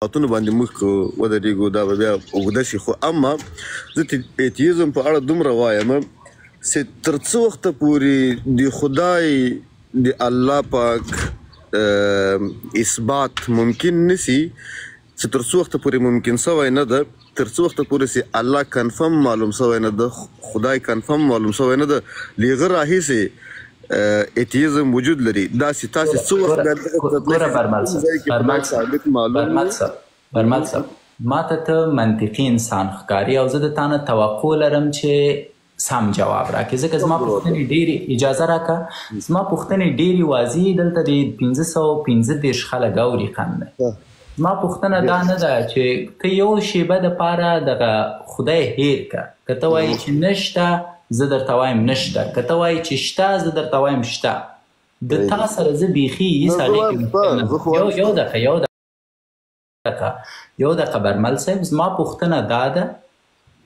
اتونو باندې موږ ودرېږو دا به بیا اوږده شي. خو اما زه ایتیزم په اړه دومره وایم چې تر څه وخته پورې د خدای د الله پاک اثبات ممکن نسی، چې تر څو وخته پورې ممکن سوی نه ده، تر څو وخته پورې چې الله کنفرم معلوم سوی نه ده، خدای کنفرم معلوم سوی نه ده، له هغه راهیسې ایتیزم وجود لري. داسې تاسې څو وخت برمل صاحب ما ته منطقي انسان ښکاري او زه د تا نه توقع لرم چې سم جواب راکړې، ځکه زما پوښتنې ډېرې، اجازه راکړه، زما پوښتنې ډېرې واضح دلته د 515 خلک اوري قند دی. زما پوښتنه دا نه ده چې که یو شیبه دپاره دغه خدای هیر که، که ته وایې چې نشته زه درته وایم نشته، که ته وایې چې شته زه درته وایم شته، د تا سره زه بیخي هېڅ هغې یو دقیقه برمل صاحب، زما پوښتنه دا ده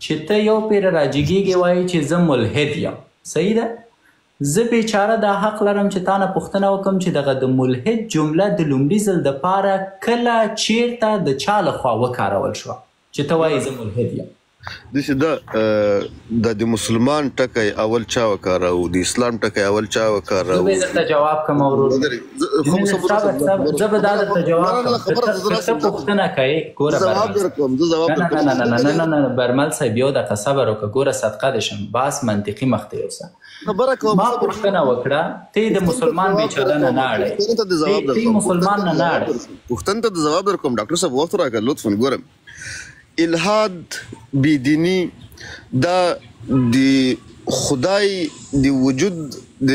چې ته یو پیره راجګېږې وایې چې زه ملحد یم، صحیح ده؟ زه بیچاره دا حق لرم چې تا نه پوښتنه وکړم چې دغه د ملحد جمله د لومړي ځل دپاره کله چیرته د چا لخوا وکارول شوه چې ته وایې زه ملحد یم؟ داسې د مسلمان ټکی اول چا وکاراو، د اسلام ټکی اول چا وکاراو؟ زه به درته جواب کوم ورور، زه به دا درته جواب کوم. که ته پوښتنه کوې ګوره نه برمل صاحب یو دقیقه صبر وکړه، ګوره صدقه دې شم، بحث منطقي مخ ته یوسه. ما پوښتنه وکړه، ته د مسلمان بیچاره نه نه اړئ، ته مسلمان نه نه اړئ. پوښتنې ته د جواب در کوم ډاکټر صاحب، وخت راکړه لطفا. ګورم الحاد بیدینی دا د خدای د وجود د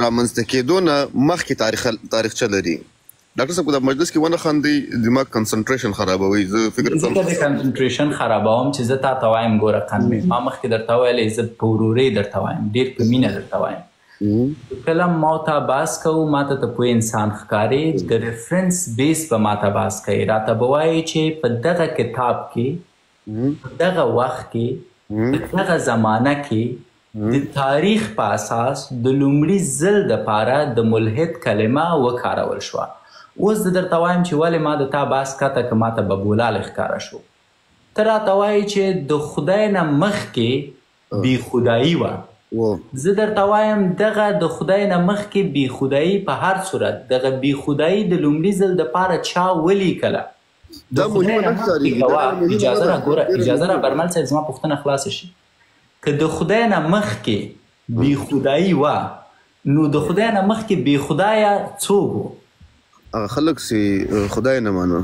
رامنځته کېدو نه مخکې تاریخچه لري. ډاکټر صاحب دا مجلس کې ونه خاندي دماغ کنسنټریشن خرابوي. زه فکر کوم ځکه د کنسنټریشن خرابوم چې زه تا ته وایم ګوره قند مې، ما مخکې درته ویلی زه په ورورۍ درته وایم، ډېر په مینه درته وایم. کله ما ته بحث کوو ما ته ته پوه انسان ښکارې، د ریفرنس بیس به ما ته بحث کوي، راته به وایي چې په دغه کتاب کې په دغه وخت کې په دغه زمانه کې د تاریخ په اساس د لومړي ځل دپاره د ملحد کلمه وکارول شوه. اوس زه درته وایم چې ولې ما د تا بحث کته که ما ته به بولالې ښکاره شو. ته راته وایې چې د خدای نه مخکې بې خدایي وه، زه درته وایم دغه د خدای نه مخکې بې خدایي په هر صورت دغه بې خدایي د لومړي ځل دپاره چا ولیکله؟ د خدای نه مخکې اجازه را ګوره، اجازه را برمل صاحب زما پوښتنه خلاصه شي. که د خدای نه مخکې بې خدایي وه نو د خدای نه مخکې بې خدایه څوک و؟ هغه خلک چې خدای نه مانو،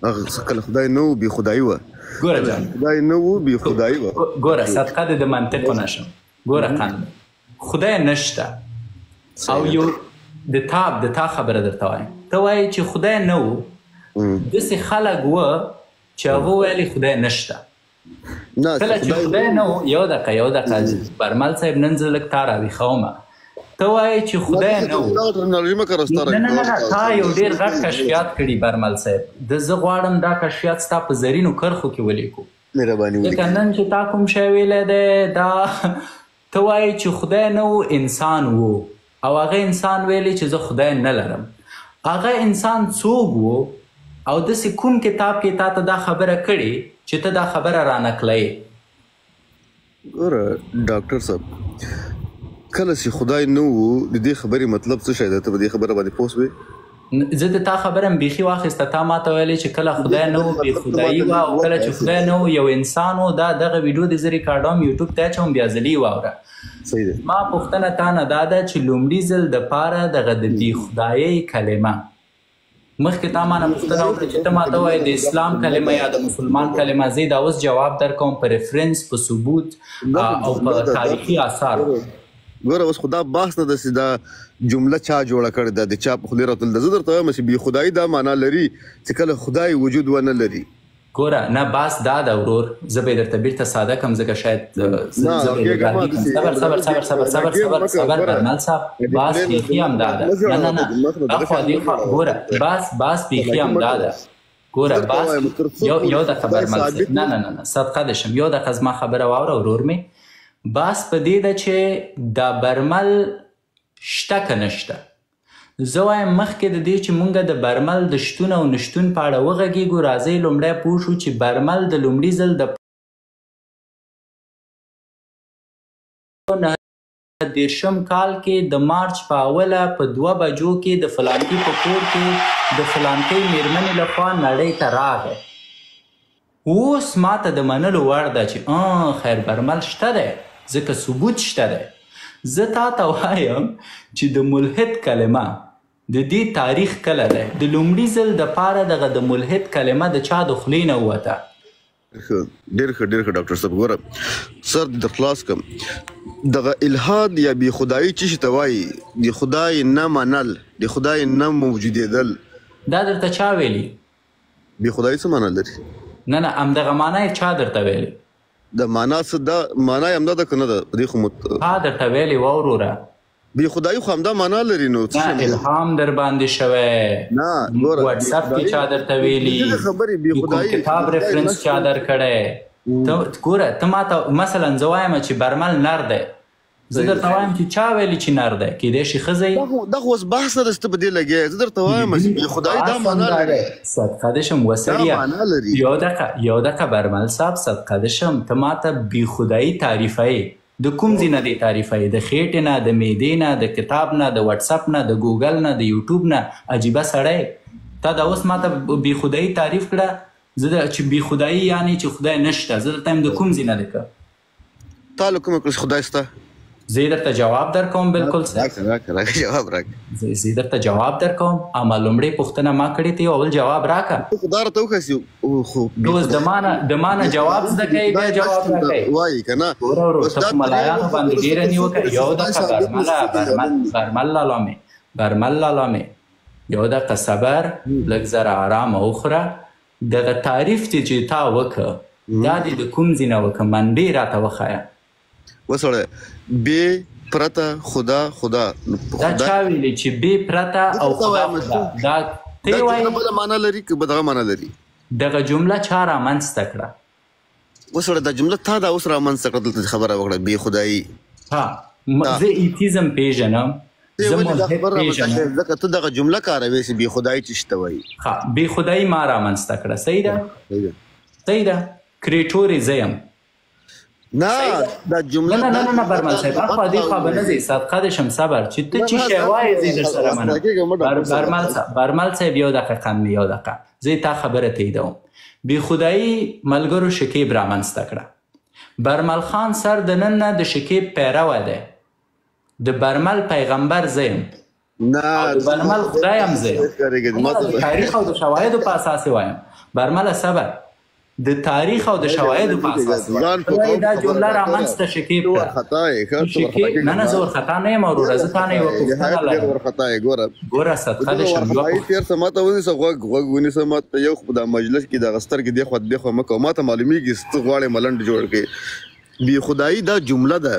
هغه کله خدای نه و بې خدایي وه. ګوره جان خدای نه و بې خدایي وه. ګوره صدقه دې د منطق ونشم، ګوره قند خدای نشته او یو د تا خبره درته وایم، ته وایې چې خدای نه و، داسې خلک وه چې هغه ویلې خدای نشته. کله چې خدای نه و، یو دقیقه برمل صاحب نن زه لږ تا راویښومه، ته وایې چې خدای نه و. نه تا یو ډېر غټ کشفیات کړي برمل صاحب، زه غواړم دا کشفیات ستا په زرینو کرښو کې ولیکو، ځکه نن چې تا کوم شی ویلی دی دا ته وایې چې خدای نه و انسان و، او هغه انسان ویلی چې زه خدای نه لرم. هغه انسان څوک و او داسې کوم کتاب کې تا ته دا خبره کړې چې ته دا خبره رانقلوې؟ ګوره ډاکټر صاحب، کله چې خدای نه و د دې خبرې مطلب څه شی دی؟ ته په دې خبره باندې پوه شوې؟ زه د تا خبره م بیخي واخیسته، تا ما ته ویلې چې کله خدای نه و بې خدایي وه او کله چې خدای نه و یو انسان و. دغه ویډیو د زه ریکارډوم یوټیوب ته اچوم، بیا ځلې یې واوره. ما پوښتنه تا نه دا ده چې لومړي ځل دپاره دغه د بې خدایۍ کلمه مخکې تا ما نه پوښتنه وکړه چې ته ما ته وایې د اسلام کلمه یا د مسلمان کلمه، زه دا اوس جواب در کوم په ریفرنس، په ثبوت او په تاریخي آثارو. ګوره اوس خو دا بحث نه ده چې دا جمله چا جوړه کړې ده، د چا په خولې راوتل ده. زه درته وایم چې بې خدایي دا معنا لري چې کله خدای وجود ونه لري. ګوره نه بحث دا ده ورور، زه به یې درته بیرته ساده کړم ځکه شاید صبر برمل صاحب، بحث بیخي همدا ده. نه اخوا دېخوا ګوره بحث بیخي همدا ده. ګوره بحث یو دقیقه برمل صاحب، نه صدقه دې شم، یو دقیقه زما خبره واوره ورور مې. بحث په دې ده چې دا برمل شته که نشته. زه وایم مخکې د دې چې مونږ د برمل د شتون او نشتون په اړه وغږیږو راځئ لومړی پوه شو چې برمل د لومړي ځل د 1930 کال کې د مارچ په اوله په 2 بجو کې د فلانکي په کور کې د فلانکۍ میرمنې لخوا نړۍ ته راغی. اوس ماته د منلو وړ ده چې خیر برمل شته دی ځکه ثبوت شته دی. زه تا ته وایم چې د ملحد کلمه د دې تاریخ کله دی د لومړي ځل دپاره دغه د ملحد کلمه د چا د خولې نه ووته. ډېر ښه ډاکټر صاحب. ګوره سر د خلاص کم دغه الحاد یا بې خدایي څه شي ته وایي؟ د خدای نه منل، د خدای نه موجودېدل. دا درته چا ویلي؟ بې خدایي څه معنا لري؟ نه همدغه معنا یې چا درته ویلي؟ د معنا څه دا معنا یې همدا ده که نه ده؟ په دې خو چا درته ویلي ووروره؟ بې خدایي خو همدا معنا لري. نو نه الهام در باندې شوی، نه ګوره واتساپ کې چا درته ویلي، خبرې بې خدایي کتاب ریفرنس چا درکړی. ته ګوره ته ماته مثلا زه وایم چې برمل نر دی، زه درته وایم چې چا ویلي چې نر دی، کیدای شي ښځه یې. دا خو اوس بحث نه ده چې ته په دې لګیا یې. زه درته وایم چې بې خدایي دا معنا لري. صدقه دې شم وسریه یو دقیقه برمل صاحب صدقه دې شم ته ماته بې خدایي تعریفوي. د کوم ځای نه دې تعریفوي؟ د خېټې نه، د معدې نه، د کتاب نه، د واتساپ نه، د ګوګل نه، د یوټیوب نه. عجیبه سړی تا دا اوس ماته بې خدایي تعریف کړه. زه چې بې خدایي یعنې چې خدای نشته. زه درته یم د کوم ځای نه دی که تا له کومه کړه چې خدای شته؟ زه یې درته جواب درکوم. بالکل راکړه جواب راکړه. زه یې درته جواب درکوم. اما لومړۍ پوښتنه ما کړې ته اول جواب راکړه. خو دا راته وښیي اوس د مانه جواب زده کوي بیا جواب راکوي وایي که نه. ګوره ورو ته په ملایانو باندې ډېره نیوکه. یو دقیقه برمل لالامې یو دقیقه صبر لږ زره ارامه وخوره. دغه تعریف چې تا وکړه دا دې د کوم ځای نه وکړه؟ منبع راته وښایه. وسړی بې پرته خدا دا چا ویلي چې بې پرته او خدا دا ته یې وایي؟ بله معنا لري که بدغه معنا لري؟ دغه جمله چا رامنځته کړه؟ وسړی دا جمله تا دا اوس رامنځته کړه دلته خبره وکړه بې خدایي. زه ایتیزم پیژنم، زه ملحد پیژنم. ځکه ته دغه جمله کاروې چې بې خدایي څه شي ته وایي. بې خدایي ما رامنځته کړه. صحیح ده کریټورې زه یم. نه دا جمله نه برمل صاحب اخوا دې خوا به نه ځې. صدقه دې شم صبر چې ته چې شی وایې زه در سره منم. برمل صاحب یو دقیقه یو دقیقه زه تا خبره تاییدوم. بې خدایي ملګرو شکیب رامنځته کړه. برمل خان سر د نن نه د شکیب پیروه دی. د برمل پیغمبر زه یم او د برمل خدای هم زه یم. د تاریخ او د شواهدو په اساس وایم. برمله صبر د تاریخ او د شواهدو په اساس دا جمله رامنځته شکیب کړه. نه زه ورخطا نه یم وروره. زه تا نه یوه پوښتنه لرم. ګوره صدقه دې شم تېر څه ماته ونیسه غوږ ونیسه ماته یو خو دا مجلس کې دغه سترګې دې خوا دې خوا مه کوه. ماته معلومیږي څه ته غواړې ملنډ جوړ کړې. بې خدایي دا جمله ده.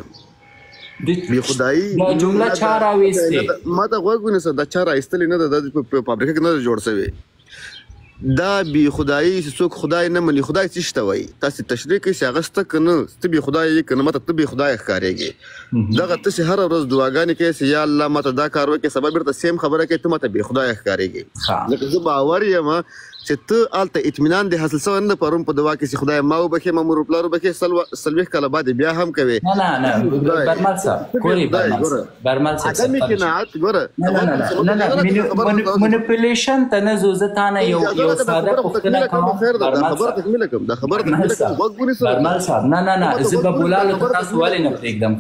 بې خدایي دا جمله چا راویستې؟ ماته غوږ ونیسه دا چا راایستلې نه ده. دا په فابریکه کې نه ده جوړ شوې. دا بې خدایي چې څوک خدای نه مني. خدای څه شي ته وایي؟ تاسې تشریح کوئ چې هغه شته که نه؟ ته بې خدایه یې که نه ماته ته بې خدایه ښکارېږي. دغه ته چې هره ورځ دعاګانې کوې چې یا الله ماته دا کار وکړې سبا بېرته سیم خبره کوې ته ماته بې خدایه ښکارېږي. لکه زه باور یم چې ته هلته اطمینان دې حاصل شوی نه ده پرون په دعا کې چې خدای ما وبخې ما مور و پلار وبخې 40 کاله بعد بیا هم کوې. نه برمل صاحب ګورې برمل صاحب عدم قناعت ګوره نه منیپولیشن ته نه ځو. زه تا نه یو ساده پوښتنه کوم. برمل صاحب نه زه به بولالو ته تاسو ولې نه پرېږدم.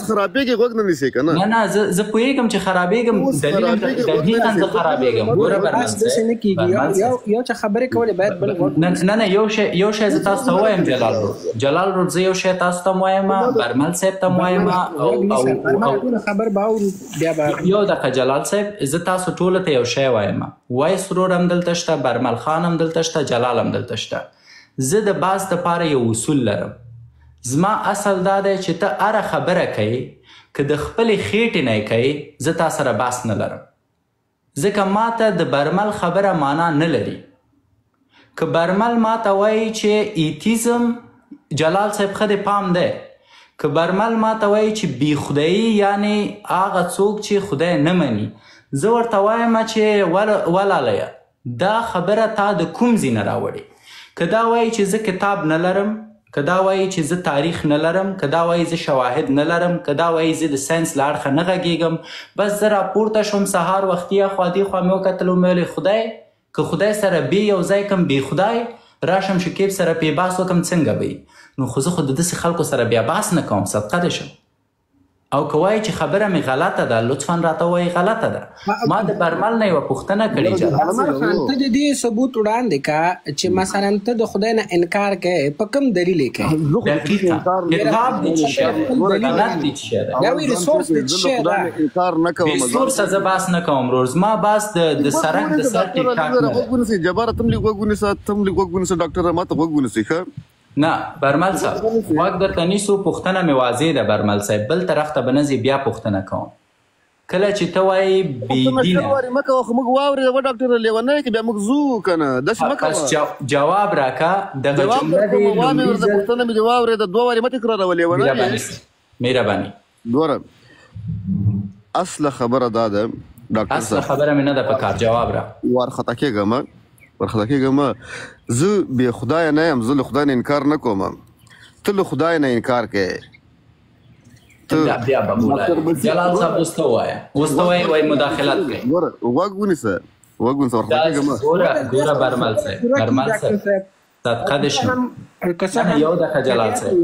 خرابېږي غوږ نه نیسې که نه زه پوهېږم چې خرابېږم دلیلا زه خرابېږم. ګوره برمل صاحب یو چې خبرې کولې باید بل نه یو شی زه تاسو ته وایم. جلال رود زه یو شی تاسو ته وایم، برمل صاحب ته وایم او خبر باور بیا یو دقیقه جلال صاحب زه تاسو ټولو ته یو شی وایم. وایس رور هم دلته شته، برمل خان هم دلته شته، جلال هم دلته شته. زه د باز دپاره یو اصول لرم. زما اصل دا دی چې ته هره خبره کوې که د خپلې خېټې نه یې کوې زه تا سره بحث نه لرم. ځکه ماته د برمل خبره معنا نه لري. که برمل ماته وایي چې ایتیزم جلال صاحب ښه د پام دی. که برمل ماته وایي چې بې خدایي یعنې هغه څوک چې خدای نه مني زه ورته وایم چې ولالیه دا خبره تا د کوم ځای نه راوړې، که دا وایي چې زه کتاب نه لرم، که دا وایي چې زه تاریخ نه لرم، که دا وایي زه شواهد نه لرم، که دا وایي زه د ساینس له اړخه نه غږېږم، بس زه راپورته شوم سهار وختي اخوا دېخوا مې وکتل ومې ویلې خدای که خدای سره بې یو ځای کم بې خدای راشم شکیب سره پیباس وکم څنګه به وي؟ نو خو زه خو د داسې خلکو سره بیا باس نه کوم، صدقه دې شم. او که وایي چې خبره مې غلطه ده لطفا راته وایي غلطه ده. ما د برمل نه یوه پوښتنه کړې جلال برمل خان ته د دې ثبوت وړاندې که چې مثلا ته د خدای نه انکار کوې په کوم دلیل یې کوې؟ کتاب دې چې شی دی، سند دې چې شی دی، دا وایي ریسورس دې چې شی دی، ریسورسه زه باس نه کوم روز، ما باس د سرک د سر ټیک ټاک نه دی. جباره تم لږ غوږ ونیسه، تم لږ غوږ ونیسه ډاکټره، ما ته غوږ ونیسئ ښه. نه برمل صاحب غوږ درته نیسو، پوښتنه مې واضح ده برمل صاحب، بل طرف ته به نه ځي بیا پوښتنه کوم. کله چې ته وایي بېدینه مه کوه خو موږ واورېده و ډاکټره لیونی کې بیا موږ ځو که نه داسې مه کوه. جواب راکه دغه جمله دې پوښتنه مې دې واورېده 2 وارې مه تکراروه لیونی. مهرباني ګوره اصله خبره دا ده ډاکټر اصله خبره مې نه ده په کار، جواب را وارخطا کېږم زه بې خدایه نه یم، زه له خدای نه انکار نه کوم، ته له خدای نه انکار کوې. بیا به بولا جلال صاحب اوس ته ووایه وایي مداخلت کوي. ګوره غوږ ونیسه وارخطا کېږم. ګوره برمل صاحب صدقه دې شم یو دقیقه جلال صاحب.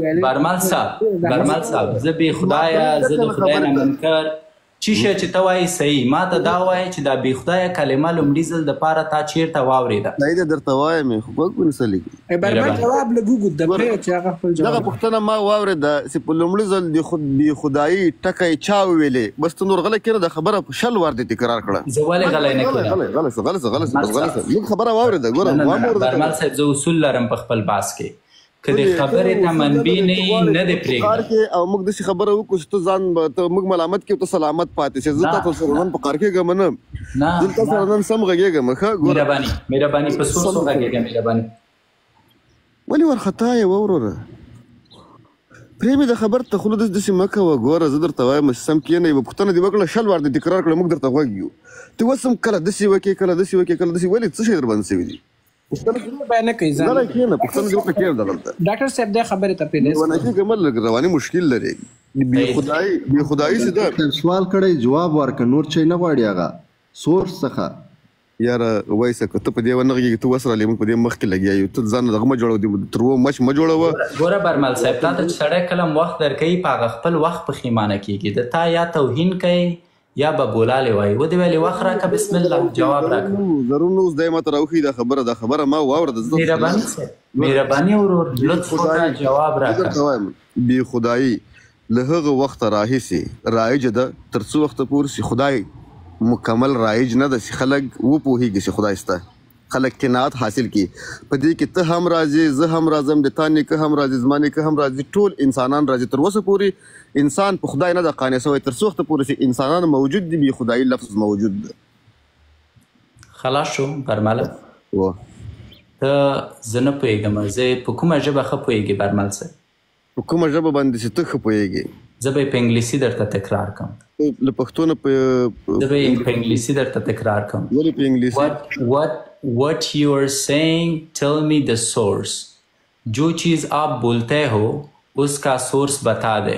برمل صاحب زه بې خدایه، زه د خدای نه منکر چی شی چې ته وایي صحیح، ما ته دا وایي چې دا بې خدایه کلمه لومړي ځل دپاره تا چېرته واورېده؟ صحیح ده درته وایم خو غوږ ونیسه لږ. برمل جواب لږ وګورو د پرې چې هغه خپل جواب. دغه پوښتنه ما واورېده چې په لومړي ځل د بې خدایي ټکی چا وویلې، بس ته نور غلی کېنه، د خبره په 100 وار دې تکرار کړه. زه ولې غلی نه کېدم؟ غلط لږ خبره واورېده. ګوره برمل صاحب زه اصول لرم په خپل باس کې، که د خبرې ته منبي نه یي نه دې پرېږدم. او موږ داسې خبره وکړو چې ته ځان موږ ملامت کړو، ته سلامت پاتې شې. زه تاسو سره نن په قهر کېږم نه، زه تاسو سره نن سم غږېږم. ښه مهرباني په سور غږېږه مهرباني. ولې وارخطا یې ووروره پرېمې د خبر ته خوله داسې مه کوه. ګوره زه درته وایم چې سم کښېنه، یوه پوښتنه دې وکړه 100 وار دې تکرار کړه، موږ درته غوږ یو. ته اوس هم کله داسې وکړې کله داسې وکړې کله داسې، ولې څه شی در باندې شوي دي؟ ډاکټر صاحب دا خبره ته پیلې ونه کې کومل رواني مشکل لري. بې خدایي څه ده؟ سوال کړی جواب ورکړه، نور چی نه غواړي هغه سورس څخه. یاره وایسه که ته په دې ونه غږېږې، ته وسره موږ په دې مخکې لګیا یو، ته ځان دغه مه جوړوه، تر و مچ مه جوړوه. ګوره برمل صاحب تا ته چې سړی کله وخت درکوي په هغه خپل وخت پښیمانه کېږي، د تا یا توهین کوي یا به بولالې وایي. ودې ویلې وخت راکړه بسم الله جواب راکړه. ضرور نه اوس دی ما ته راوښي دا خبره ما واورده. مهرباني ورور لطف وکړه جواب راکړه. بې خدایي له هغه وخته راهیسې رایجه ده تر څو وخته پورې چې خدای مکمل رایج نه ده، چې خلک وپوهېږي چې خدای شته، خلک قناعت حاصل کړي په دې کې. ته هم راځې، زه هم راځم، د تا نیکه هم راځي، زما نیکه هم راځي، ټول انسانان راځي. تر اوسه پورې انسان په خدای نه ده قانع سوی، تر څو وخته پورې چې انسانان موجود دي بې خدایي لفظ موجود ده. خلاص شو برمله ته زه نه پوهېږم، زه په کومه ژبه ښه پوهېږې برمل صاحب؟ په کومه ژبه باندې چې ته ښه پوهېږې؟ زه به یې په انګلیسي درته تکرار کړم. له پښتو نه زه به یې په انګلیسي درته تکرار کړم. ولې په انګلیسي؟ What you are saying, tell me the source. जो चीज़ आप बोलते हो उसका सोर्स बता दे.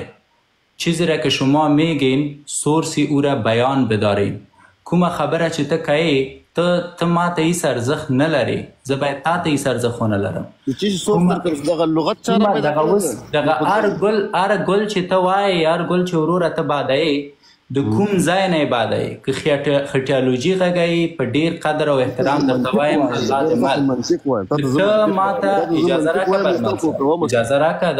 چیزی را که شما میگین سورسی او را بیان بدارین. کومه خبره چې ته کوي ته ما ته هیڅ ارزښت نه لري، زه باید تا ته هیڅ ارزښت ونه لرم. دغه لغت چاره پیدا کړه. دغه هر ګل چې ته وایې، هر ګل چې وروره ته بادایې، د کوم ځای نه یې بادایې؟ که خټیالوجي غږایي په ډېر قدر او احترام درته وایم الله دې مل. ته ما ته اجازه راکړه برمل، اجازه راکړه.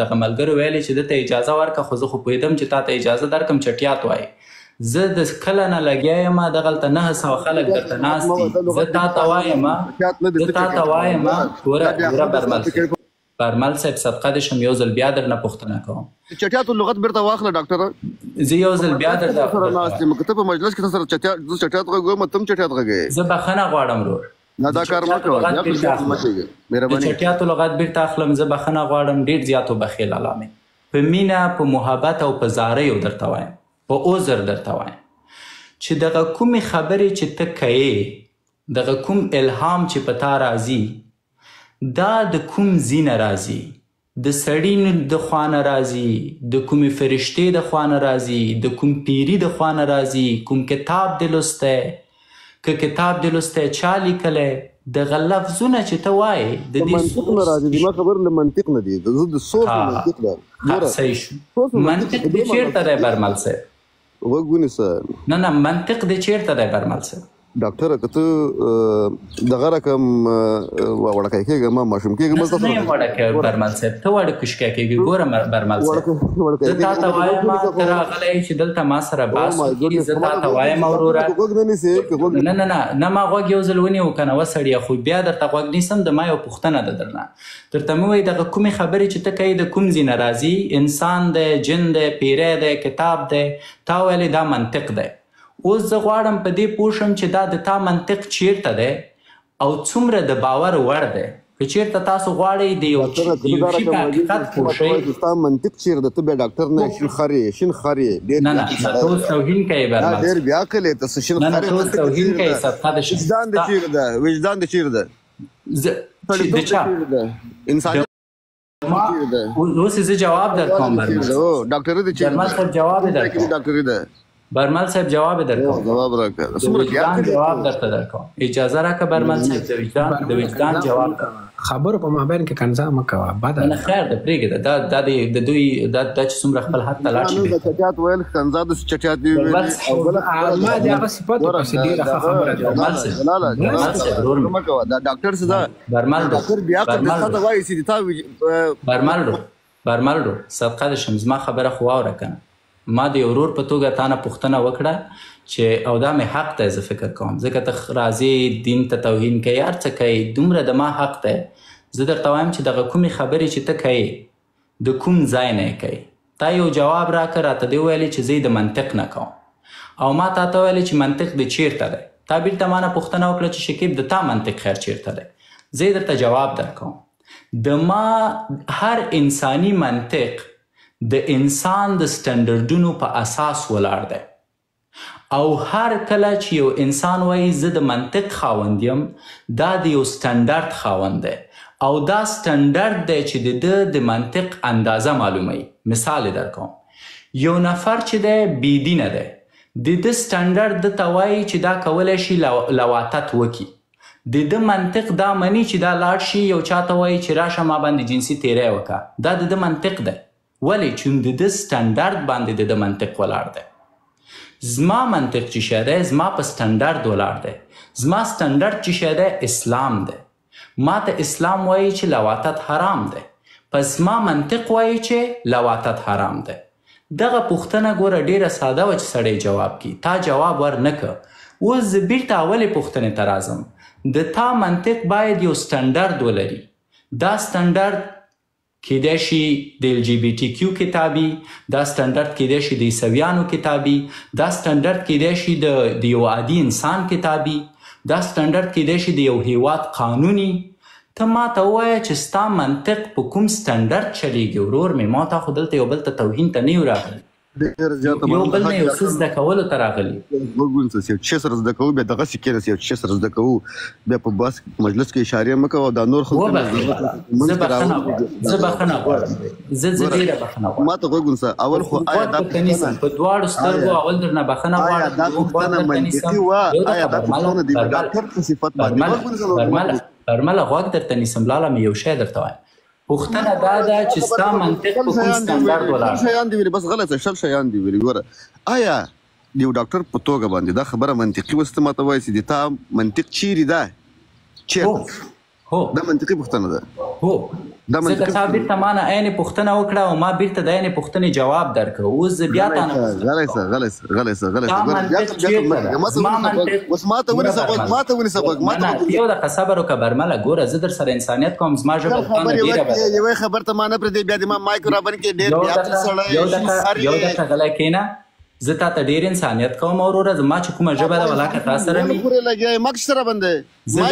دغه ملګرو ویلې چې ده ته اجازه ورکړه، خو زه خو پوهېدم چې تا ته اجازه درکړم چټیات وایي. زه د کله نه لګیا یم، دغلته 900 خلک درته ناست دي. زه تا ته وایم ګوره برمل صاحب صدقه دې شم، یو ځل بیا درنه پوښتنه کوم. چټیاتو لغت بیرته واخله ډاکټره. زه یو ځل بیا درته ته په مجلس کې سره چټیات غږوم، تم چټیات غږې. زه بخښنه غواړم ورور، دا کار مه کوه، د چټیاتو لغت بیرته اخلم. زه بخښنه غواړم، ډېر زیات وبخیل الله مې. په مینه، په محبت او په زاریو درته وایم، په عذر درته وایم چې دغه کومې خبرې چې ته کوې، دغه کوم الهام چې په تا راځي، دا د کوم ځای نه راځي؟ د سړي د خوا نه راځي، د کومې فرشتې د خوا نه راځي، د کوم پیري د خوا نه راځي، کوم کتاب دې لوستی؟ که کتاب دې لوستی چا لیکلی؟ دغه لفظونه چې ته وایې د دې منطق نه راځي. زما خبر له منطق نه دي، د سوچ منطق ده. صحیح شو. منطق دې چېرته دی برمل صاحب؟ غوږ ونیسه. نه منطق دې چېرته دی برمل صاحب؟ ډاکټره که ته دغه رقم وړکی کېږه ما ماشوم کېږه نه یم وړکی برمل صاحب، ته وړکشکی کېږي. ګوره برمل صاحب، زه تا ته وایم ته راغلی چې دلته ما سره بحث وکړي، زه تا ته وایم وروره. نه ما غوږ یو ځل ونیو که نه وسړیه، خو بیا درته غوږ نیسم. د ما یو پوښتنه ده درنه، درته مې وایي دغه کومې خبرې چې ته کوې د کوم ځای نه راځي؟ انسان دی، جن دی، پیری دی، کتاب دی، تا ویلې دا منطق دی. اوس زه غواړم په دې پوه شم چې دا د تا منطق چیرته دی او څومره د باور وړ دی. که چیرته تاسو غواړئ د یو شي په حقیقت پوه شئ. ستا منطق چیرته ده؟ ته بیا ډاکټر نه شین خر یې، شین خر یې. نه ته اوس توهین کوې برمل. ډېر بیا کلی ته شین خر یې. نه ته اوس توهین کوې صدقه د شم. وجدان دې چیرته ده؟ وجدان دې چیرته ده؟ د چا؟ انسانیت چیرته ده؟ اوس زه جواب درکوم برمل. ډاکټر دې چیرته؟ برمل صاحب جواب درکوم. ډاکټر ده برمل صاحب جواب درکوم. جواب راکړه. د وجدان جواب درته درکوم. اجازه راکړه برمل صاحب، د وجدان جواب خبرو په مابین کې کنځا مه کوه. بده نه خیر ده، پرېږده. دا د دوی دا چې څومره خپل حد ته لاړ شي. چټیات ویل کنځا د چټیات دی ویل. ما د هغه صفات پسې ډېره ښه خبره ده. برمل صاحب ورور مې دا ډاکټر څه ده؟ برمل ډاکټر بیا ته ته وایي چې تا برمل صدقه د شم، زما خبره خو واوره کنه. ما د یو ورور په توګه تا نه پوښتنه وکړه چې او دا مې حق دی، زه فکر کوم ځکه ته راځې دین ته توهین کوې، هر څه کوې، دومره د ما حق دی. زه درته وایم چې دغه کومې خبرې چې ته کوې د کوم ځای نه یې کوې. تا یو جواب راکړه، راته دې ویلې چې زه یې د منطق نه کوم، او ما تا ته ویلې چې منطق دې چیرته دی. تا بیرته ما نه پوښتنه وکړه چې شکیب د تا منطق خیر چیرته دی. زه یې درته جواب درکوم. د ما هر انساني منطق د انسان د سټنډرډونو په اساس ولاړ دی، او هر کله چې یو انسان وایي زه د منطق خاوند یم، دا د یو سټنډرډ خاوند دی، او دا سټنډرډ دی چې د منطق اندازه معلوموي. مثال درکوم، یو نفر چې دی بېدینه دی، د سټنډرډ د ته وایي چې دا کولی شي لواطت وکړي. د منطق دا مني چې دا لاړ شي یو چا ته وایي چې راشه ما باندې جنسي تیری وکړه. دا د منطق دی. ولې؟ چې د سټنډرډ باندې د منطق ولاړ دی. زما منطق چې شی دی زما په سټنډرډ ولاړ دی. زما سټنډرډ چې شی دی اسلام دی. ما ته اسلام وایي چې لواطت حرام دی، پس ما منطق وایي چې لواطت حرام دی. دغه پوښتنه ګوره ډیره ساده وه چې سړی جواب کړي، تا جواب ورنه که. اوس زه بیرته اولې پوښتنې ته راځم. د تا منطق باید یو سټنډرډ ولري. دا سټنډرډ کیدای شي د LGBTQ کتابي، دا سټنډرډ کیدای شي د عیسویانو کتابي، دا سټنډرډ کیدای شي د یو عادي انسان کتابي، دا سټنډرډ کیدای شي د یو هیواد قانوني. ته ما ته ووایه چې ستا منطق په کوم سټنډرډ چلیږي. ورور مې ما تا خو دلته یو بل ته توهین ته نه یو راغلی، یو بل نه یو څه زده کولو ته راغلي. یو څه سره زده کوو بیا دغسې کېناست، یو څه سره زده کوو بیا په بس مجلس کې اشارې مه کوه. دا نور خلک زه بخښنه غواړم، زه ډېره بخښنه غواړم. ما ته غوږ ونیسه. اول خو آیا دا پوښتنه په دواړو سترګو اول درنه بخښنه غواړم. آیا دا پوښتنه منطقي وه؟ آیا دا پوښتنه د ډاکټر په صفت باندې برمله غوږ درته نیسم لاله مې یو شی درته وایم. پوښتنه دا ده چې ستا منطق په کوم سټنډرډ ولاړ دی. شیان دي ویلي، بس غلطه شل شیان دي ویلي. ګوره آیا د یو ډاکټر په توګه باندې دا خبره منطقي وه چې ته ماته وایې چې د تا منطق چیرې ده؟ چیرته؟ هو دا منطقي پوښتنه ده. هو ځکه تا بیرته ما نه عین پوښتنه وکړه او ما بیرته د عین پوښتنې جواب درکړه. اوس زه بیا تا نه غلی شه یو دقیقه صبر وکړه برمله. ګوره زه در سره انسانیت کوم، زما ژبه یوې خبر ته ما نه پرېږدې بیا د ما مایک رابند کې ډېر یو دقیقه غلی کښېنه. زه تا ته ډېر انسانیت کوم وروره. زما چې کومه ژبه ده ولاکه تا سره مې زه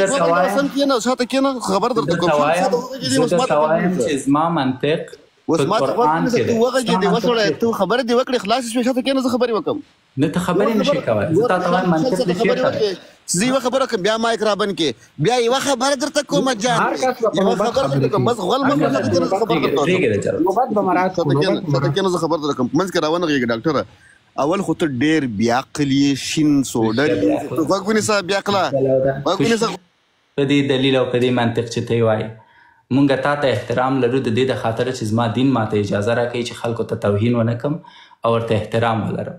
درته وایم چې زما منطق اوس ما ته وغږېدې وسوړی ته خبرې دې وکړې خلاصې شوې شاته کښېنه زه خبرې وکړم نه ته خبرې نشي کولی زه تا ته وایم منطق دې چېرته دی زه یوه خبره کوم بیا مایک رابند کې بیا یوه خبره درته کومه جان یوه خبره درته کوم بس غول مه کوه زه خبره درته کوم شاته کښېنه زه خبره درته کوم منځ کې راونغېږه ډاکټره اول خو ته ډېر بیعقل یې شین سوډر غوږ ونیسه بیعقله غوږ ونیسه په دې دلیل او په دې منطق چې ته یې وایې مونږ تا ته احترام لرو د دې د خاطره چې زما دین ماته اجازه راکوي چې خلکو ته توهین ونه کړم او ورته احترام ولرم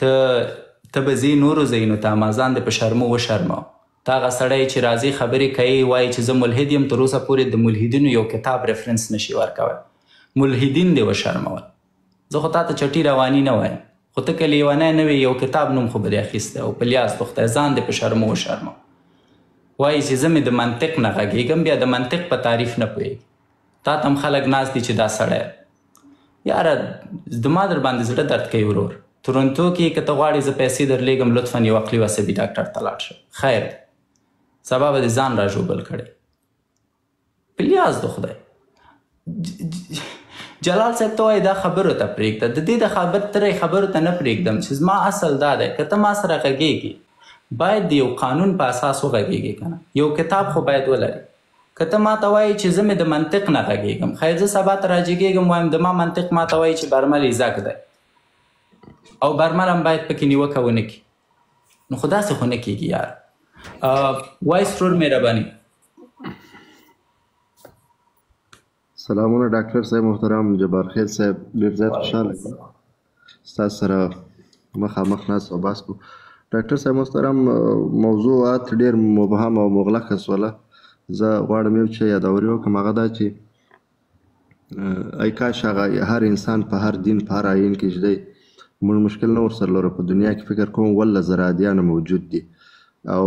ته به ځې نورو ځایونو ته مازان دې په شرمو وشرموه ته هغه سړی چې راځي خبرې کوي وایي چې زه ملحد یم تر اوسه پورې د ملحدینو یو کتاب ریفرنس نشي ورکوی ملحدین دې وشرمول زه خو تا ته چټي رواني نه وایم خو ته که لیونی نه وې یو کتاب نوم خو به دې اخیستی او په لیاس د خدای ځان دې په شرمو وشرموه وایي چې زه مې د منطق نه غږېږم بیا د منطق په تعریف نه پوهېږي تا ته هم خلک ناست دي چې دا سړی یاره زما در باندې زړه درد کوي ورور تورنټو کې که ته غواړې زه پیسې درلیږم لطفا یو عقلي و عصبي ډاکټر ته لاړ شه خیر سبا به دې ځان را ژوبل کړی په لیاس د خدای جلال صاحب ته وایي دا خبرو ته پرېږده د دې د خبرو ته نه پرېږدم چې زما اصل دا دی که ته ما سره غږېږي باید د یو قانون په اساس وغږېږي که نه یو کتاب خو باید ولري که ته ما ته وایي چې زه مې د منطق نه غږېږم خیر زه سبا ته راجګېږم وایم د ما منطق ما ته وایي چې برمل ایزک دی او برمل هم باید پکې نیوکه ونه کړي نو خو داسې خو نه کېږي یار وایس رور مهرباني سلامونه ډاکټر صاحب محترم جبار خیل صاحب ډېر زیات خوشحاله یم ستاسو سره مخامخ ناست او بحث کوو ډاکټر صاحب محترم موضوعات ډېر مبهم او مغلقه سوله زه غواړم یو چې یادوري وکړم هغه دا چې ای کاش هغه هر انسان په هر دین په هر آیین کې چې دی موږ مشکل نه ورسره لرو په دنیا کې فکر کوم والله زره ادیانه موجود دي او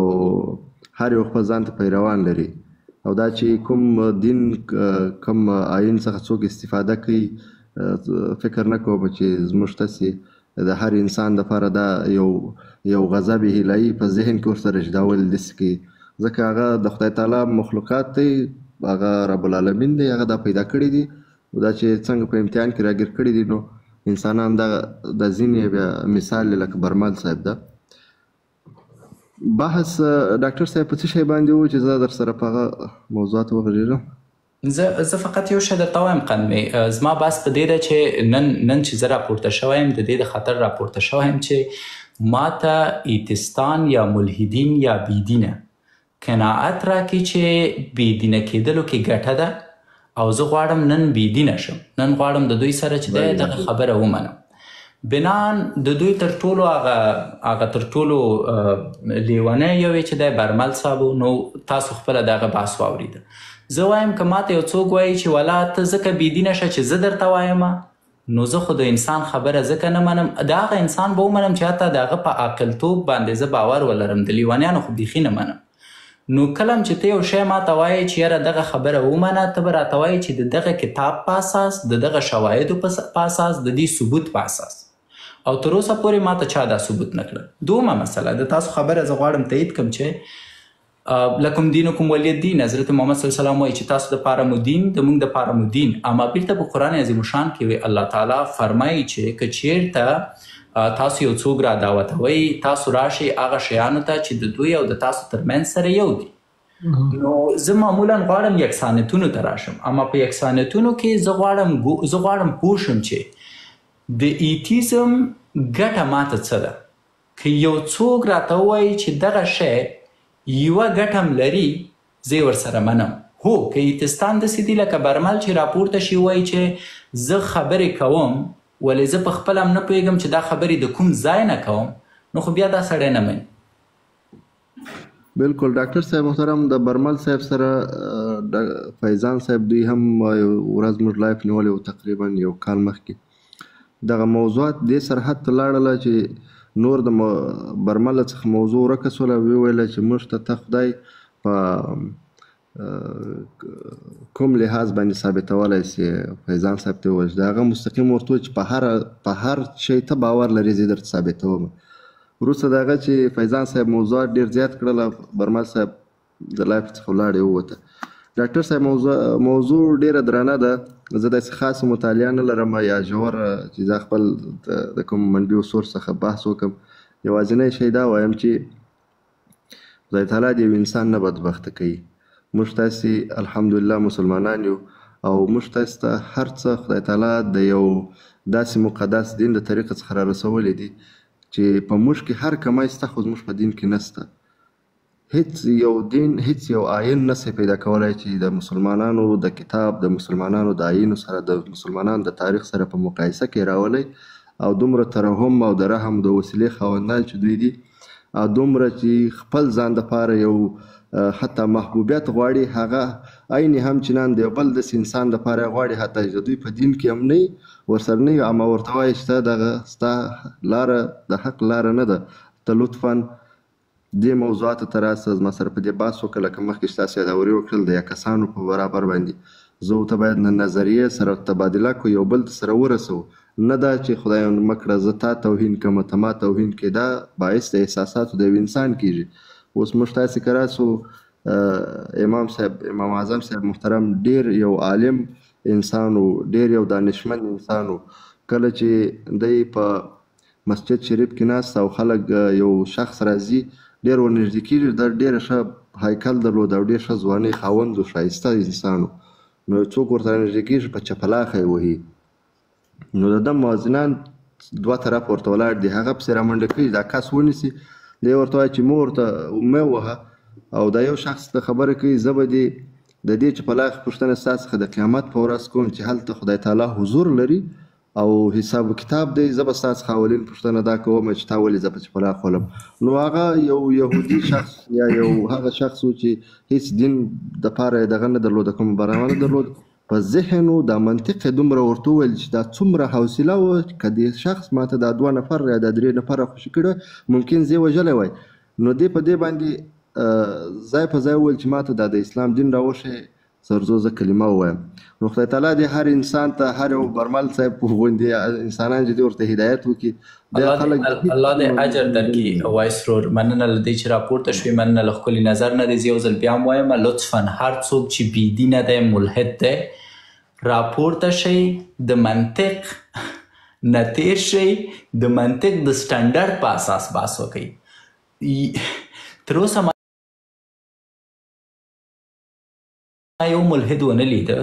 هر یو خپل ځان ته پیروان لري او دا چې کوم دین کوم آیین څخه څوک استفاده کوي فکر نه کوم چې زموږ تاسې د هر انسان دپاره دا یو غضب الهي په ذهن کې ورسره ژدول داسې کوي ځکه هغه د خدای تعالی مخلوقات دی هغه رب العالمین دی هغه دا پیدا کړي دي دا چې څنګه په امتحان کې راګیر کړي دي نو انسانان د ځینې بیا مثال لکه برمل صاحب ده بحث ډاکټر صاحب په څه شی باندې و چې زه در سره په هغه موضوعاتو وغږېږم زه فقط یو شی درته وایم قدمې زما بحث په دې ده چې نن چې زه راپورته شوی یم د دې د خاطر راپورته شوی یم چې ما ته ایتستان یا ملحدین یا بیدینه قناعت راکړي چې بېدینه کېدلو کې ګټه ده او زه غواړم نن بېدینه شم نن غواړم د دوی سره چې دی دغه خبره ومنم بنان د دوی تر ټولو هغه تر ټولو لیونی یو چې دی برمل صاحب نو تاسو خپله د هغه بحث واورېده زه وایم که ماته یو څوک وایي چې ولا ته ځکه بېدینه شه چې زه درته وایم نو زه خو د انسان خبره ځکه نه منم د هغه انسان به ومنم چې حتی د هغه په عاقلتوب باندې زه باور ولرم د لیونیانو خو بیخي نه منم نو کله چې ته یو شی ماته وایې چې یاره دغه خبره ومنه ته به راته وایې چې د دغه کتاب په اساس د دغه شواهدو په اساس د دې ثبوت په اساس او تر اوسه پورې ماته چا دا ثبوت نه کړل دومره مسله د تاسو خبره زه غواړم تایید کړم چې لکم دینکم ولی دین حضرت محمد صلی الله علیه وسلم وایي چې تاسو دپاره مو دین زموږ دپاره مو دین اما بیرته په قرآن عظیم الشان کې الله تعالی فرمایي چې که چیرته تاسو یو څوک را دعوتوئ تاسو راشئ هغه شیانو ته چې د دوی او د تاسو ترمنځ سره یو دي نو زه معمولا غواړم یکسانیتونو ته راشم اما په یکسانیتونو کې زه غواړم پوه شم چې د ایتیزم ګټه ماته څه ده که یو څوک راته ووایي چې دغه شی یوه ګټه هم لري زه یې ورسره منم هو که ایتستان داسې دي لکه برمل چې راپورته شي وایي چې زه خبرې کوم ولې زه په خپله هم نه پوهېږم چې دا خبرې د کوم ځای نه کوم نو خو بیا دا سړی نه مني بالکل ډاکټر صاحب محترم د برمل صاحب سره فیضان صاحب دوی هم یو ورځ موږ لایف نیولی و تقریبا یو کال مخکې دغه موضوعات دې سرحد ته لاړله چې نور د برمل څخه موضوع ورکه سوله وویله چې موږ ته خدای په کوم لحاظ باندې ثابتولی سي فیضان صاحب ته وویل چې د هغه مستقیم ورته چې په هر شی ته باور لري زه درته ثابتوم وروسته د هغه چې فیضان صاحب موضوعات ډېر زیات کړله برمل صاحب د لایف څخه ولاړې ووته ډاکټر صاحب موضوع ډیره درنه ده. زه داسې خاصه مطالعه نه لرم یا ژوره چې زه خپل د کوم منبع و سورس څخه بحث وکړم. یوازینی شی دا وایم چې خدای تعالی د یو انسان نه بدبخته کوي. موږ تاسې الحمدلله مسلمانان یو او موږ تاسې ته هر څه خدای تعالی د یو داسې مقدس دین د طریقه څخه را رسولی دي چې په موږ کې هر کمی سته خو زموږ په دین کې نسته. هیڅ یو دین هیڅ یو آیین نسي پیدا کولی چې د مسلمانانو د کتاب د مسلمانانو د آیینو سره د مسلمانانو د تاریخ سره په مقایسه کې راولی او دومره ترحم او د رحم د وسیلې خاوندان چې دوی دي او دومره چې خپل ځان دپاره یو حتی محبوبیت غواړي هغه عین هم چنان د یو بل داسې انسان دپاره غواړي حتی چې دوی په دین کې هم نه ورسره نه وي اما ورته وایي چې دغه ستا لاره د حق لاره نه ده. ته لطفا دې موضوعاتو ته راسه زما سره په دې بحث وکړه لکه مخکې چې تاسو یادوري وکړل د یا کسانو په برابر باندې زه ورته باید نظریې سره تبادله کړو یو بل سره ورسو نه دا چې خدای مکړه زه تا توهین کوم ته ما توهین کې دا باعث د احساساتو د یو انسان کیږي. اوس موږ تاسې که راسو امام صاحب امام اعظم صاحب محترم ډیر یو عالم انسان و ډیر یو دانشمند انسان و. کله چې دی په مسجد شریف کې ناست او خلک یو شخص راځي ډیر ورنږدې کېږي دا ډیره ښه هیکل درلود او ډیر ښه ځوانۍ خاوند و ښایسته انسان و. نو څوک ورته رانږدې کېږي په چپلاخه یې وهي نو د ده موازنان دوه طرف ورته ولاړ دي هغه پسې رامنډه کوي دا کس ونیسي دی ورته وایي چې مه ورته مه وهه او دا یو شخص ته خبره کوي زه به دې د دې چپلاخې پوښتنه ستا څخه د قیامت په ورځ کوم چې هلته خدای تعالی حضور لري او حساب و کتاب دی زه به ستا څخه اولین پوښتنه دا کوم چې تا ولې زه په چپلاخ ولم. نو هغه یو یهودي شخص یا یو هغه شخص و چې هیڅ دین دپاره یې دغه نه درلوده کوم برنامه نه درلود په ذهن و دا منطق یې دومره ورته وویل چې دا څومره حوصله وه که دې شخص ماته دا 2 نفر یا دا 3 نفره خوشي کړي ممکن زه یې وژلی وای. نو دې په دې باندې ځای په ځای وویل چې ماته دا د اسلام دین راوښی سرزو زه کلمه ووایم. نو خدای تعالی دې هر انسان ته هر یو برمل صاحب غوندې انسانان چې دې ورته هدایت وکړي الله دې اجر درکړي. وایس رور مننه له دې چې راپورته شوې مننه له ښکلي نظر نه دی. زه یو ځل بیا هم وایم لطفا هر څوک چې بېدینه دی ملحد دی راپورته شئ د منطق نه تیر شئ د منطق د سټنډرډ په اساس بحث وکړئ. تر اوسه ما یو ملحد ونه لیده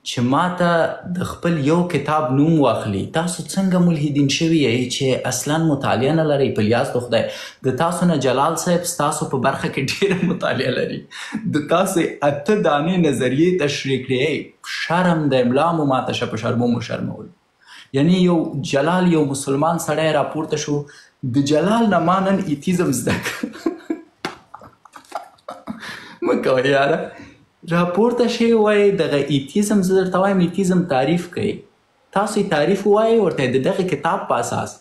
چې ما ته د خپل یو کتاب نوم واخلي. تاسو څنګه ملحدین شوي یئ چې اصلا مطالعه نه لرئ په لیاز د خدای. د تاسو نه جلال صاحب ستاسو په برخه کې ډیره مطالعه لري. د تاسو 8 دانې نظریې تشریح کړئ. شرم د املا مو ماته شه په شرمو مو شرمول. یعنی یو جلال یو مسلمان سړی راپورته شو د جلال نه ما نن ایتیزم زده مه کوئ یاره راپورته شئ وایئ دغه ایتیزم زه درته وایم ایتیزم تعریف کوئ. تاسو یې تعریف ووایئ ورته د دغه کتاب په اساس